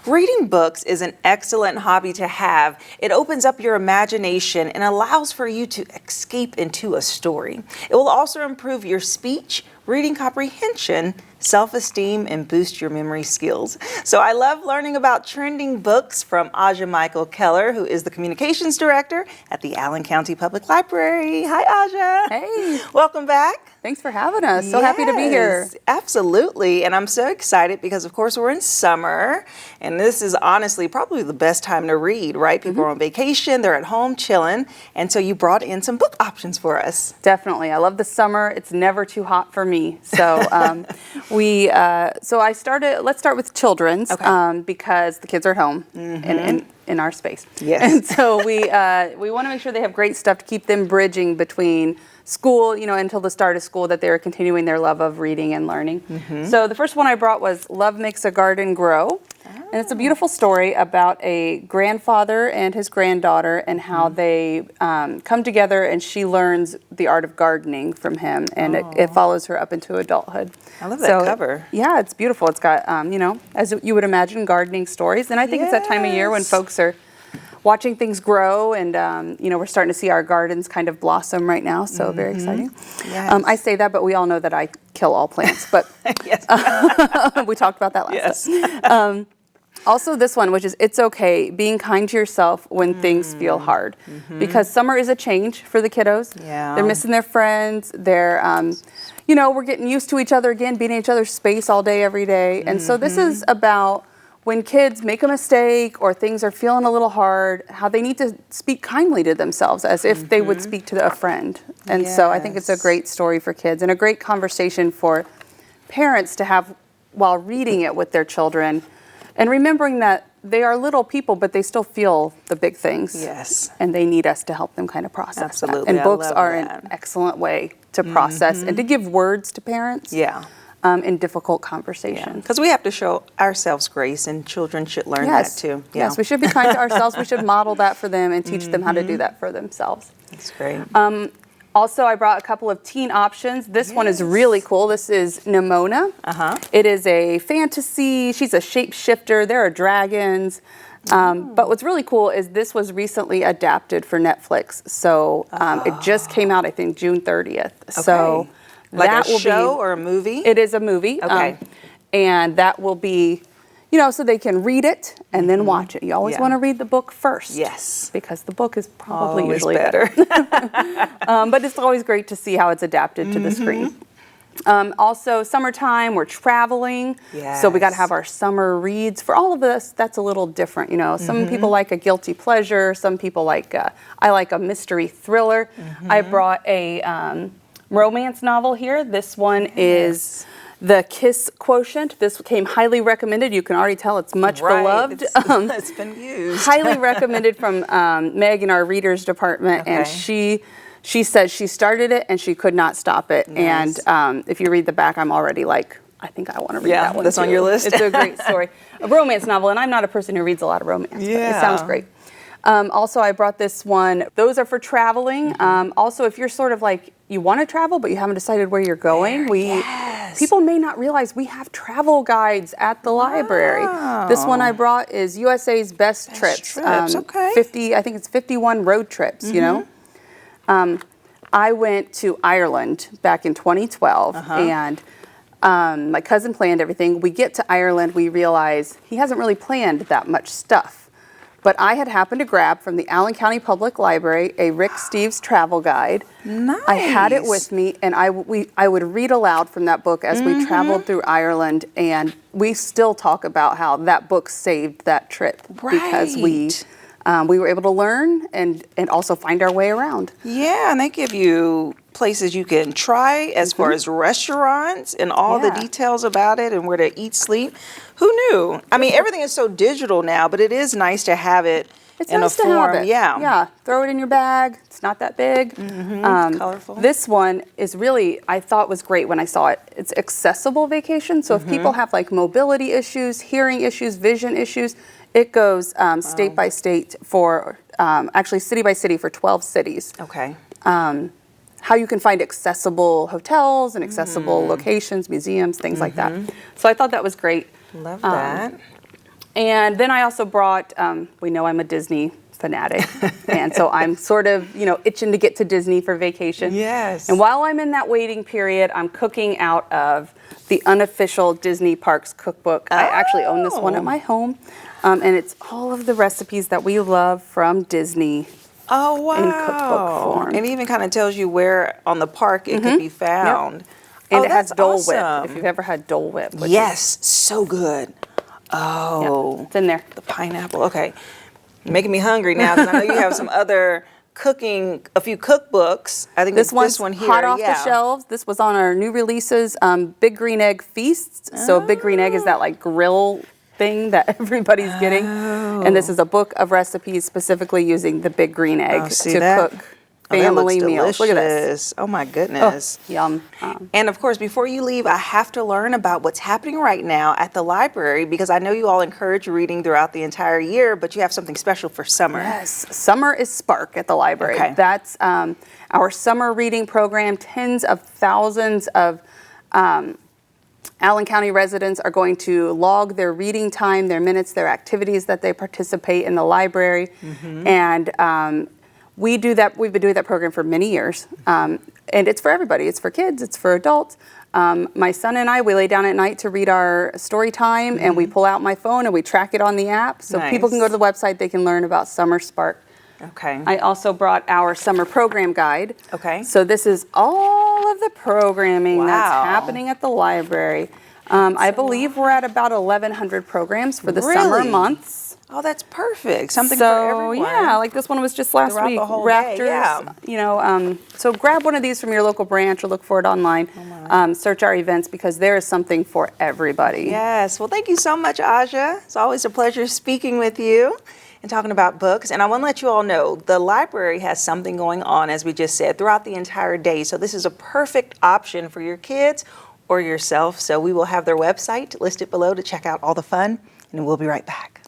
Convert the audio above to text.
Reading books is an excellent hobby to have. It opens up your imagination and allows for you to escape into a story. It will also improve your speech, reading comprehension, self-esteem, and boost your memory skills. So I love learning about trending books from Aja Michael-Keller, who is the Communications Director at the Allen County Public Library. Hi, Aja. Hey. Welcome back. Thanks for having us. So happy to be here. Absolutely. And I'm so excited because, of course, we're in summer, and this is honestly probably the best time to read, right? People are on vacation, they're at home chilling, and so you brought in some book options for us. Definitely. I love the summer. It's never too hot for me. So let's start with children's, because the kids are at home and in our space. Yes. And so we want to make sure they have great stuff to keep them bridging between school, until the start of school, that they're continuing their love of reading and learning. So the first one I brought was Love Makes a Garden Grow. And it's a beautiful story about a grandfather and his granddaughter and how they come together, and she learns the art of gardening from him, and it follows her up into adulthood. I love that cover. Yeah, it's beautiful. It's got, as you would imagine, gardening stories. And I think it's that time of year when folks are watching things grow, and we're starting to see our gardens kind of blossom right now, so very exciting. Yes. I say that, but we all know that I kill all plants, but Yes. we talked about that last time. Also this one, which is It's Okay, being kind to yourself when things feel hard. Because summer is a change for the kiddos. Yeah. They're missing their friends. They're, we're getting used to each other again, being in each other's space all day, every day. And so this is about when kids make a mistake or things are feeling a little hard, how they need to speak kindly to themselves as if they would speak to a friend. And so I think it's a great story for kids and a great conversation for parents to have while reading it with their children. And remembering that they are little people, but they still feel the big things. Yes. And they need us to help them kind of process Absolutely. that. And I books love are that. an excellent way to process and to give words to parents in difficult conversations. Because we have to show ourselves grace, and children should learn that too. Yeah. Yes, we should be kind to ourselves. We should model that for them and teach them how to do that for themselves. That's great. Also, I brought a couple of teen options. This one is really cool. This is Nimona. It is a fantasy. She's a shapeshifter. There are dragons. But what's really cool is this was recently adapted for Netflix. So it just came out, I think, June 30th. So like that a will show be, or a movie? It is a movie. Okay. And that will be, so they can read it and then watch it. You always want to read the book first. Yes. Because the book is probably Always usually better. But it's always great to see how it's adapted to the screen. Also, summertime, we're traveling. Yes. So we got to have our summer reads. For all of us, that's a little different. Some people like a guilty pleasure. Some people like, I like a mystery thriller. I brought a romance novel here. This one is The Kiss Quotient. This came highly recommended. You can already tell it's much beloved. It's been used. Highly recommended from Meg in our readers department, and she said she started it and she could not stop it. Nice. And if you read the back, I'm already like, I think I want to read that one that's too. on your list. It's a great story. A romance novel, and I'm not a person who reads a lot of romance, but it sounds great. Also, I brought this one. Those are for traveling. Also, if you're sort of like, you want to travel, but you haven't decided where you're going, people may not realize we have travel guides at the library. This one I brought is USA's Best Trips. 50, I think it's 51 road trips, I went to Ireland back in 2012, and my cousin planned everything. We get to Ireland, we realize he hasn't really planned that much stuff. But I had happened to grab from the Allen County Public Library a Rick Steves travel guide. Nice. I had it with me, and I would read aloud from that book as we traveled through Ireland, and we still talk about how that book saved that trip because we were able to learn and also find our way around. Yeah, and they give you places you can try as far as restaurants and all the details about it and where to eat, sleep. Who knew? I mean, everything is so digital now, but it is nice to have it in a form. Yeah, throw it in your bag. It's not that big. Colorful. This one is really, I thought was great when I saw it. It's accessible vacation. So if people have like mobility issues, hearing issues, vision issues, it goes state by state for, actually city by city for 12 cities. Okay. How you can find accessible hotels and accessible locations, museums, things like that. So I thought that was great. Love that. And then I also brought, we know I'm a Disney fanatic, and so I'm sort of, itching to get to Disney for vacation. Yes. And while I'm in that waiting period, I'm cooking out of the unofficial Disney Parks cookbook. I actually own this one at my home, and it's all of the recipes that we love from Disney. Oh, wow. In cookbook form. And it even kind of tells you where on the park it could be found. Yep. And Oh, it has that's Dole awesome. Whip, if you've ever had Dole Whip. Which Yes, so good. Is, Oh, it's in there. the pineapple. Okay. Making me hungry now because I know you have some other cooking, a few cookbooks. I think This it's one's this one here. hot off the shelves. This was on our new releases, Big Green Egg Feasts. So Big Green Egg is that like grill thing that everybody's getting. And this is a book of recipes specifically using the Big Green Egg see to that? cook Oh, that looks family meals. Look at this. delicious. Oh my goodness. Yum. And of course, before you leave, I have to learn about what's happening right now at the library because I know you all encourage reading throughout the entire year, but you have something special for summer. Yes, summer is Spark at the library. Okay. That's our summer reading program. Tens of thousands of Allen County residents are going to log their reading time, their minutes, their activities that they participate in the library. And we do that. We've been doing that program for many years. And it's for everybody. It's for kids. It's for adults. My son and I, we lay down at night to read our story time, and we pull out my phone and we track it on the app. So people can go to the website. They can learn about Summer Spark. Okay. I also brought our summer program guide. Okay. So this is all of the programming that's Wow. happening at the library. I believe we're at about 1,100 programs for the summer Really? months. Oh, that's perfect. Something So for everyone. yeah, like this one was just last Throughout week. the whole day, Raptors, yeah. So grab one of these from your local branch or look for it online. Search our events because there is something for everybody. Yes. Well, thank you so much, Aja. It's always a pleasure speaking with you and talking about books. And I want to let you all know the library has something going on, as we just said, throughout the entire day. So this is a perfect option for your kids or yourself. So we will have their website listed below to check out all the fun, and we'll be right back.